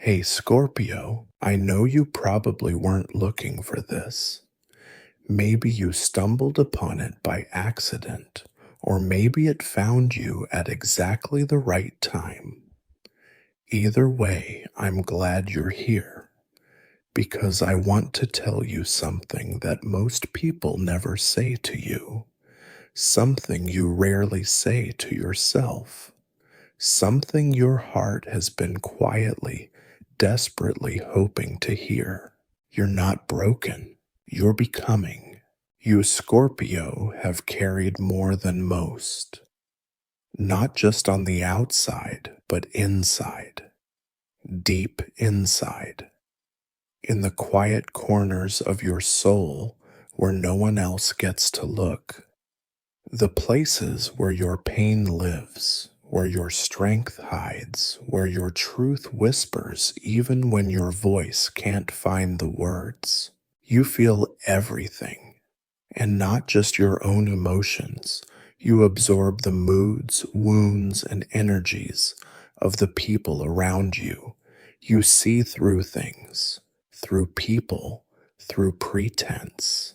Hey Scorpio, I know you probably weren't looking for this. Maybe you stumbled upon it by accident, or maybe it found you at exactly the right time. Either way, I'm glad you're here because I want to tell you something that most people never say to you, something you rarely say to yourself. Something your heart has been quietly, desperately hoping to hear. You're not broken. You're becoming. You, Scorpio, have carried more than most. Not just on the outside, but inside. Deep inside. In the quiet corners of your soul where no one else gets to look. The places where your pain lives, where your strength hides, where your truth whispers even when your voice can't find the words. You feel everything, and not just your own emotions. You absorb the moods, wounds, and energies of the people around you. You see through things, through people, through pretense.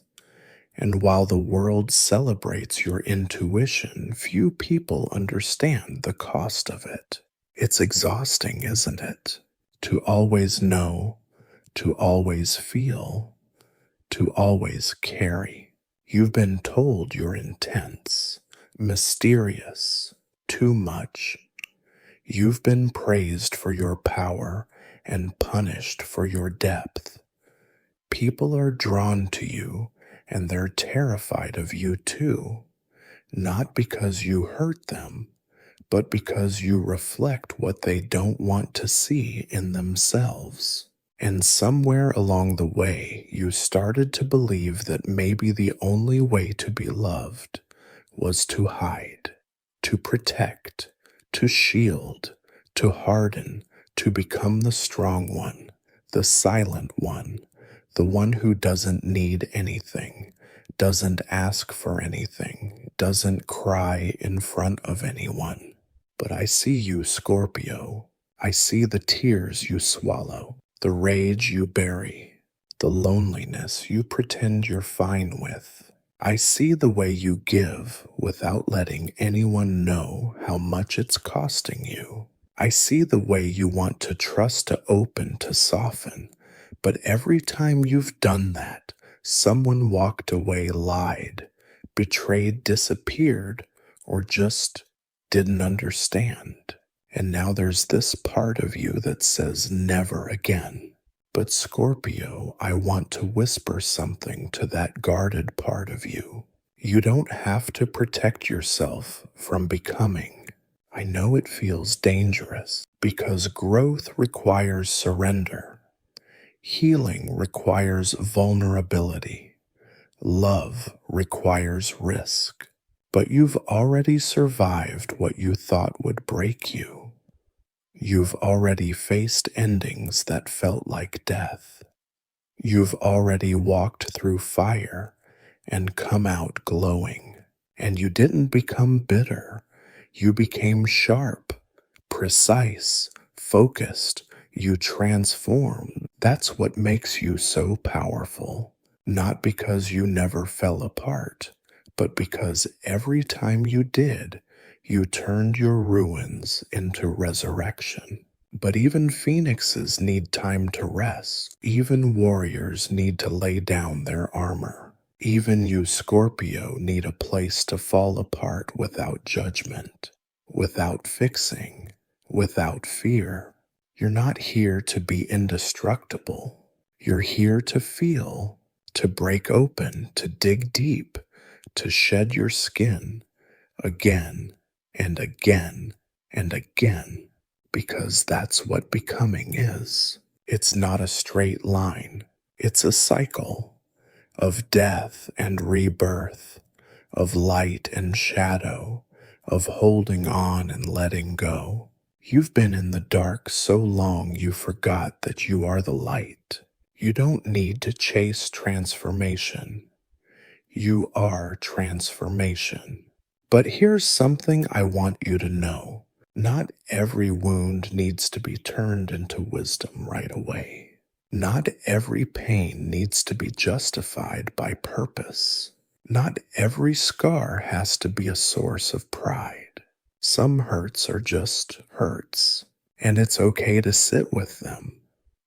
And while the world celebrates your intuition, few people understand the cost of it. It's exhausting, isn't it? To always know, to always feel, to always carry. You've been told you're intense, mysterious, too much. You've been praised for your power and punished for your depth. People are drawn to you, and they're terrified of you too, not because you hurt them, but because you reflect what they don't want to see in themselves. And somewhere along the way, you started to believe that maybe the only way to be loved was to hide, to protect, to shield, to harden, to become the strong one, the silent one, the one who doesn't need anything, doesn't ask for anything, doesn't cry in front of anyone. But I see you, Scorpio. I see the tears you swallow, the rage you bury, the loneliness you pretend you're fine with. I see the way you give without letting anyone know how much it's costing you. I see the way you want to trust to open to soften, but every time you've done that, someone walked away, lied, betrayed, disappeared, or just didn't understand. And now there's this part of you that says never again. But Scorpio, I want to whisper something to that guarded part of you. You don't have to protect yourself from becoming. I know it feels dangerous because growth requires surrender. Healing requires vulnerability. Love requires risk. But you've already survived what you thought would break you. You've already faced endings that felt like death. You've already walked through fire and come out glowing. And you didn't become bitter. You became sharp, precise, focused. You transformed. That's what makes you so powerful. Not because you never fell apart, but because every time you did, you turned your ruins into resurrection. But even phoenixes need time to rest. Even warriors need to lay down their armor. Even you, Scorpio, need a place to fall apart without judgment, without fixing, without fear. You're not here to be indestructible. You're here to feel, to break open, to dig deep, to shed your skin again and again and again, because that's what becoming is. It's not a straight line. It's a cycle of death and rebirth, of light and shadow, of holding on and letting go. You've been in the dark so long you forgot that you are the light. You don't need to chase transformation. You are transformation. But here's something I want you to know. Not every wound needs to be turned into wisdom right away. Not every pain needs to be justified by purpose. Not every scar has to be a source of pride. Some hurts are just hurts, and it's okay to sit with them,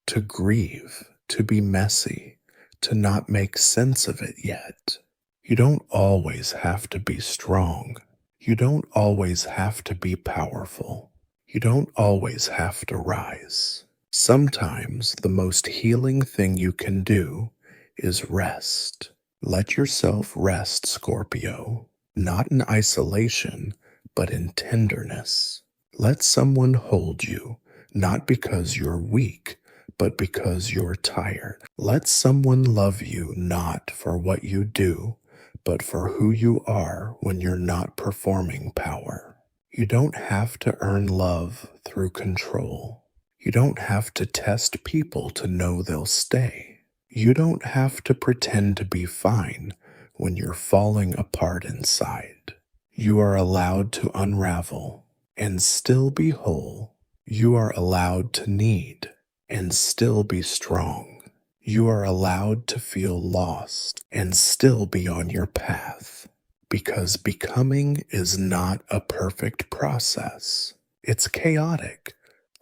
to grieve, to be messy, to not make sense of it yet. You don't always have to be strong. You don't always have to be powerful. You don't always have to rise. Sometimes the most healing thing you can do is rest. Let yourself rest, Scorpio, not in isolation, but in tenderness. Let someone hold you, not because you're weak, but because you're tired. Let someone love you not for what you do, but for who you are when you're not performing power. You don't have to earn love through control. You don't have to test people to know they'll stay. You don't have to pretend to be fine when you're falling apart inside. You are allowed to unravel and still be whole. You are allowed to need and still be strong. You are allowed to feel lost and still be on your path, because becoming is not a perfect process. It's chaotic,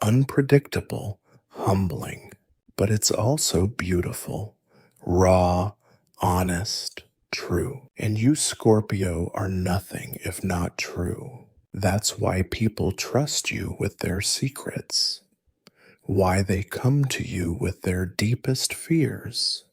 unpredictable, humbling, but it's also beautiful, raw, honest, true. And you, Scorpio, are nothing if not true. That's why people trust you with their secrets, why they come to you with their deepest fears,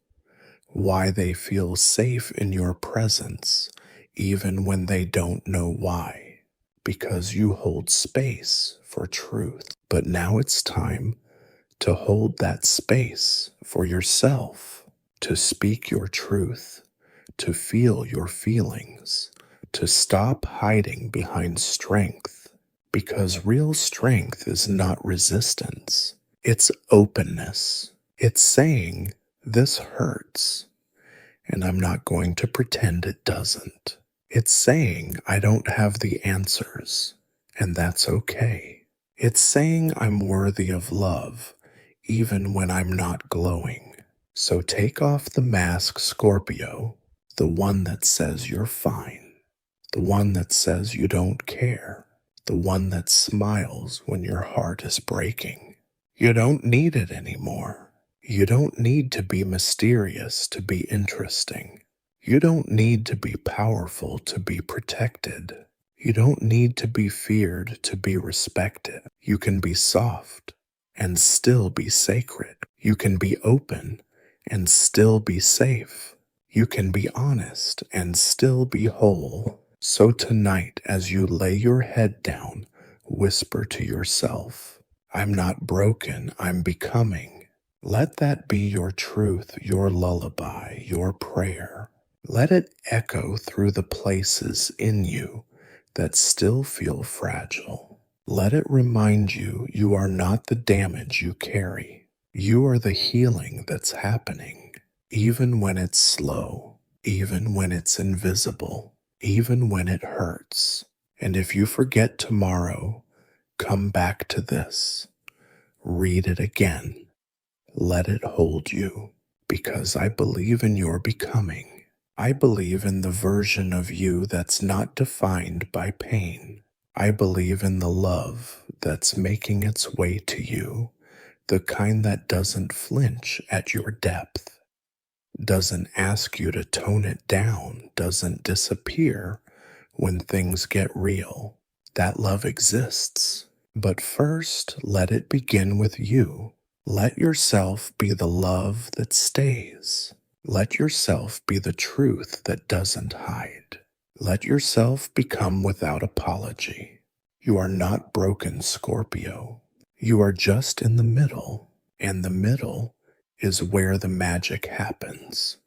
why they feel safe in your presence even when they don't know why, because you hold space for truth. But now it's time to hold that space for yourself, to speak your truth, to feel your feelings, to stop hiding behind strength, because real strength is not resistance. It's openness. It's saying, this hurts, and I'm not going to pretend it doesn't. It's saying I don't have the answers, and that's okay. It's saying I'm worthy of love, even when I'm not glowing. So take off the mask, Scorpio, the one that says you're fine, the one that says you don't care, the one that smiles when your heart is breaking. You don't need it anymore. You don't need to be mysterious to be interesting. You don't need to be powerful to be protected. You don't need to be feared to be respected. You can be soft and still be sacred. You can be open and still be safe. You can be honest and still be whole. So tonight, as you lay your head down, whisper to yourself, I'm not broken, I'm becoming. Let that be your truth, your lullaby, your prayer. Let it echo through the places in you that still feel fragile. Let it remind you you are not the damage you carry. You are the healing that's happening, even when it's slow, even when it's invisible, even when it hurts. And if you forget tomorrow, come back to this. Read it again. Let it hold you, because I believe in your becoming. I believe in the version of you that's not defined by pain. I believe in the love that's making its way to you, the kind that doesn't flinch at your depth, doesn't ask you to tone it down, doesn't disappear when things get real. That love exists. But first, let it begin with you. Let yourself be the love that stays. Let yourself be the truth that doesn't hide. Let yourself become without apology. You are not broken, Scorpio. You are just in the middle, and the middle is where the magic happens.